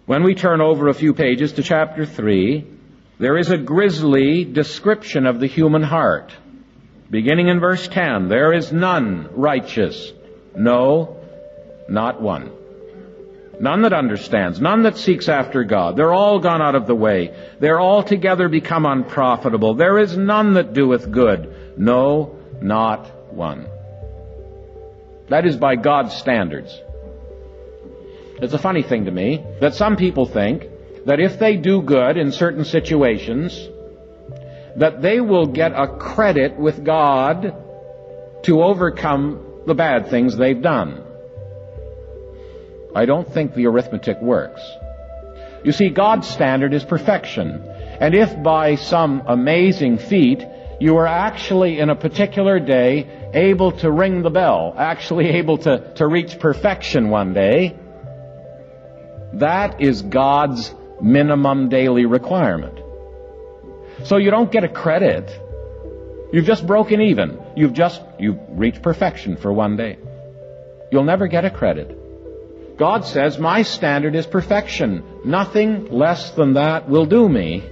When we turn over a few pages to chapter 3, there is a grisly description of the human heart. Beginning in verse 10, there is none righteous, no, not one. None that understands, none that seeks after God. They're all gone out of the way. They're altogether become unprofitable. There is none that doeth good, no, not one. That is by God's standards. It's a funny thing to me that some people think that if they do good in certain situations, that they will get a credit with God to overcome the bad things they've done. I don't think the arithmetic works. You see, God's standard is perfection. And if by some amazing feat you are actually in a particular day able to ring the bell, actually able to reach perfection one day, that is God's minimum daily requirement. So you don't get a credit. You've just broken even. You've reached perfection for one day. You'll never get a credit. God says, my standard is perfection. Nothing less than that will do me.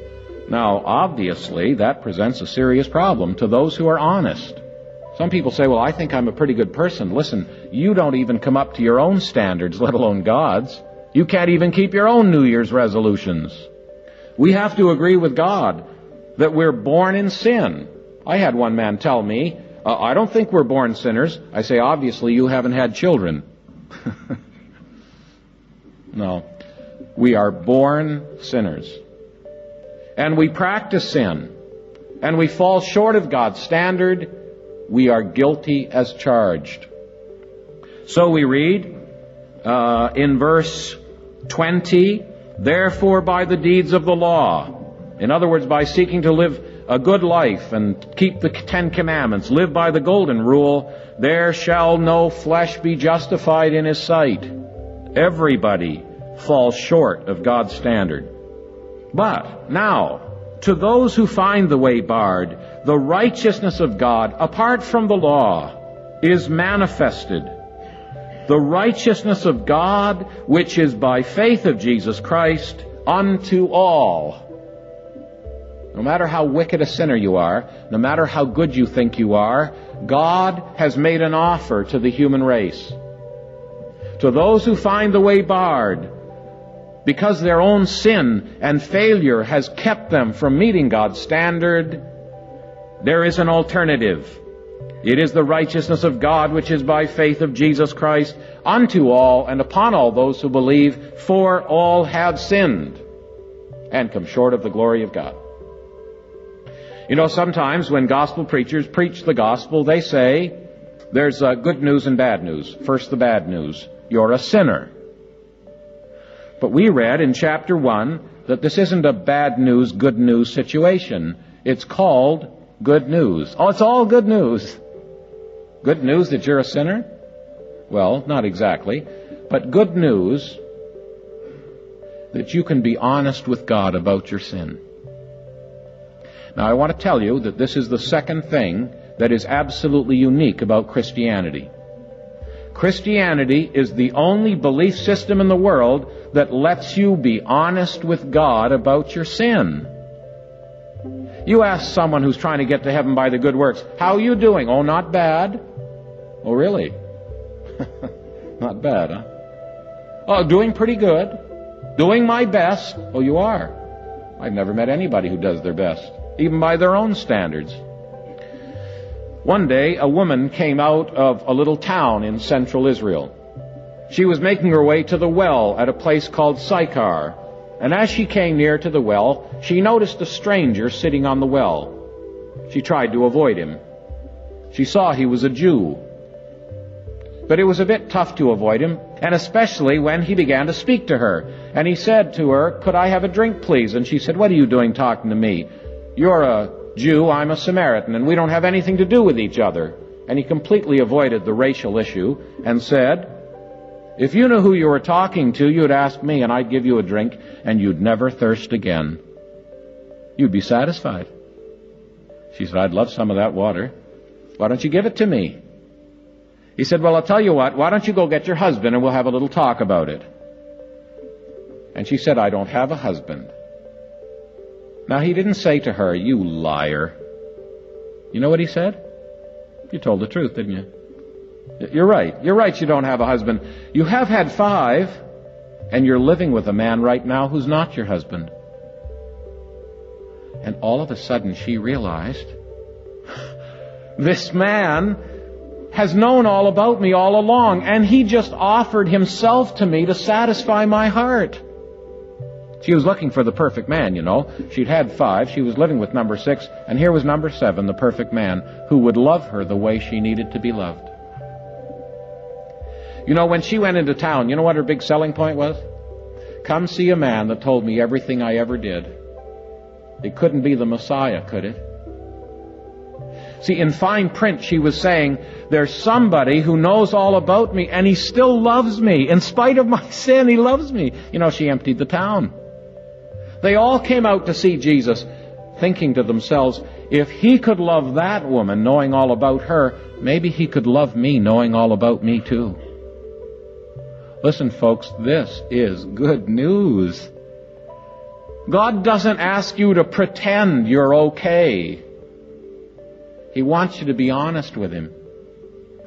Now, obviously, that presents a serious problem to those who are honest. Some people say, well, I think I'm a pretty good person. Listen, you don't even come up to your own standards, let alone God's. You can't even keep your own New Year's resolutions. We have to agree with God that we're born in sin. I had one man tell me, I don't think we're born sinners. I say, obviously, you haven't had children. No. We are born sinners. And we practice sin. And we fall short of God's standard. We are guilty as charged. So we read in verse 20, therefore by the deeds of the law, in other words, by seeking to live a good life and keep the 10 Commandments, live by the golden rule, there shall no flesh be justified in his sight. Everybody falls short of God's standard. But now, to those who find the way barred, the righteousness of God, apart from the law, is manifested. The righteousness of God, which is by faith of Jesus Christ, unto all. No matter how wicked a sinner you are, no matter how good you think you are, God has made an offer to the human race. To those who find the way barred, because their own sin and failure has kept them from meeting God's standard, there is an alternative. It is the righteousness of God, which is by faith of Jesus Christ, unto all and upon all those who believe, for all have sinned and come short of the glory of God. You know, sometimes when gospel preachers preach the gospel, they say, there's good news and bad news. First, the bad news. You're a sinner. But we read in chapter 1 that this isn't a bad news, good news situation. It's called good news. Oh, it's all good news. Good news that you're a sinner? Well, not exactly. But good news that you can be honest with God about your sin. Now, I want to tell you that this is the second thing that is absolutely unique about Christianity. Christianity is the only belief system in the world that lets you be honest with God about your sin. You ask someone who's trying to get to heaven by the good works, how are you doing? Oh, not bad. Oh, really? Not bad, huh? Oh, doing pretty good. Doing my best. Oh, you are. I've never met anybody who does their best, even by their own standards. One day, a woman came out of a little town in central Israel. She was making her way to the well at a place called Sychar. And as she came near to the well, she noticed a stranger sitting on the well. She tried to avoid him. She saw he was a Jew. But it was a bit tough to avoid him, and especially when he began to speak to her. And he said to her, could I have a drink, please? And she said, what are you doing talking to me? You're a Jew, I'm a Samaritan, and we don't have anything to do with each other. And he completely avoided the racial issue and said, if you knew who you were talking to, you'd ask me, and I'd give you a drink, and you'd never thirst again. You'd be satisfied. She said, I'd love some of that water. Why don't you give it to me? He said, well, I'll tell you what, why don't you go get your husband and we'll have a little talk about it. And she said, "I don't have a husband." Now, he didn't say to her, "You liar." You know what he said? You told the truth, didn't you? You're right. You're right, you don't have a husband. You have had 5, and you're living with a man right now who's not your husband. And all of a sudden she realized, this man has known all about me all along, and he just offered himself to me to satisfy my heart. She was looking for the perfect man, you know. She'd had 5, she was living with number 6, and here was number 7, the perfect man, who would love her the way she needed to be loved. You know, when she went into town, you know what her big selling point was? Come see a man that told me everything I ever did. It couldn't be the Messiah, could it? See, in fine print, she was saying, there's somebody who knows all about me, and he still loves me. In spite of my sin, he loves me. You know, she emptied the town. They all came out to see Jesus, thinking to themselves, if he could love that woman, knowing all about her, maybe he could love me, knowing all about me too. Listen, folks, this is good news. God doesn't ask you to pretend you're okay. He wants you to be honest with Him.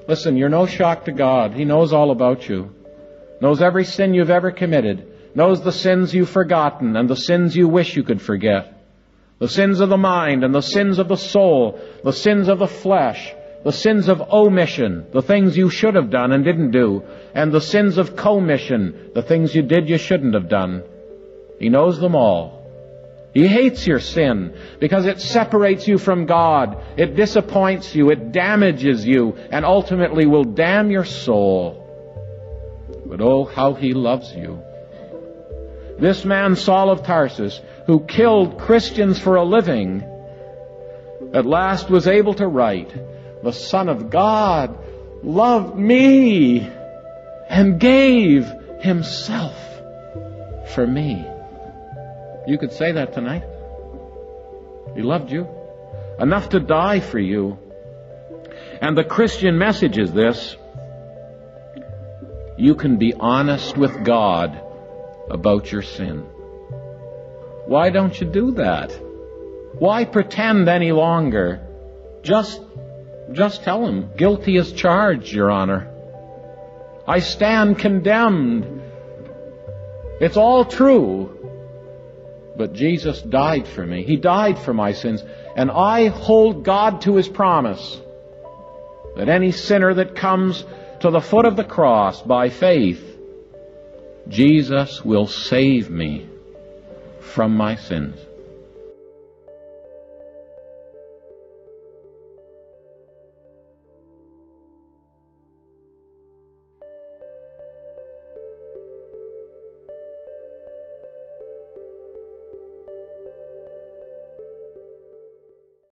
Listen, you're no shock to God. He knows all about you. Knows every sin you've ever committed. Knows the sins you've forgotten and the sins you wish you could forget. The sins of the mind and the sins of the soul. The sins of the flesh. The sins of omission, the things you should have done and didn't do. And the sins of commission, the things you did you shouldn't have done. He knows them all. He hates your sin because it separates you from God. It disappoints you. It damages you and ultimately will damn your soul. But oh, how He loves you. This man, Saul of Tarsus, who killed Christians for a living, at last was able to write, the Son of God loved me and gave Himself for me. You could say that tonight. He loved you enough to die for you. And the Christian message is this: you can be honest with God about your sin. Why don't you do that? Why pretend any longer? Just tell Him, guilty as charged, Your Honor. I stand condemned. It's all true. But Jesus died for me. He died for my sins. And I hold God to His promise that any sinner that comes to the foot of the cross by faith, Jesus will save me from my sins.